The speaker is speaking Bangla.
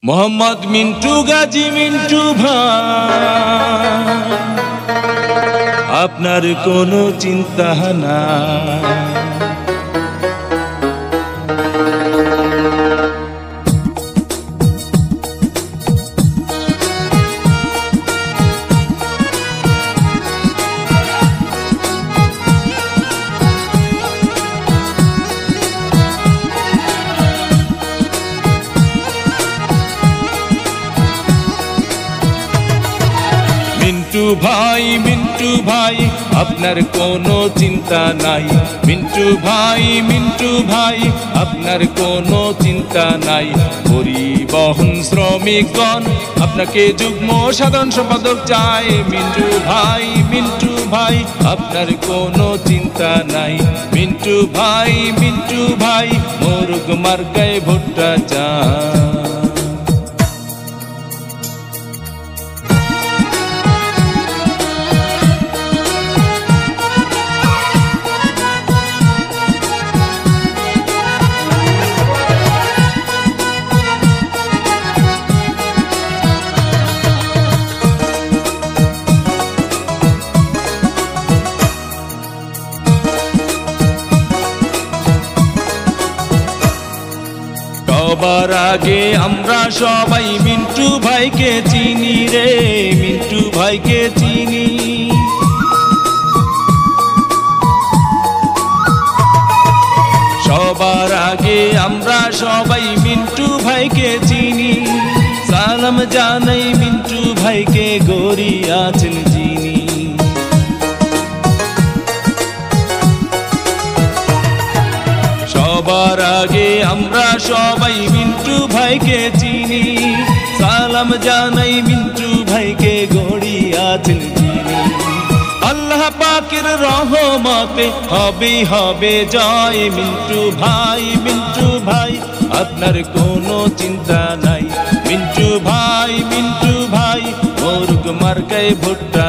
মোহাম্মদ মিন্টু গাজী মিন্টু ভাই, আপনার কোনো চিন্তা নাই। মিন্টু ভাই আপনার কোনো চিন্তা নাই। মিন্টু ভাই আপনার কোনো চিন্তা নাই। পরিবহন শ্রমিকগণ আপনাকে যুগ্ম সাধারণ সম্পাদক চায়। মিন্টু ভাই আপনার কোনো চিন্তা নাই। মিন্টু ভাই মোরগ মার্কায় ভোটটা চায়। সবার আগে আমরা সবাই মিন্টু ভাইকে চিনি রে, মিন্টু ভাইকে চিনি। সবার আগে আমরা সবাই মিন্টু ভাইকে চিনি। সালাম জানাই মিন্টু ভাইকে গড়ি আছেন যিনি। সবার আগে আমরা সবাই মিন্টু ভাইকে চিনি। সালাম জানাই মিন্টু ভাইকে গড়ি আছেন যিনি। আল্লাহ পাকের রহমতে হবে জয়। মিন্টু ভাই আপনার কোনো চিন্তা নাই। মিন্টু ভাই মোরগ মার্কায় ভোটটা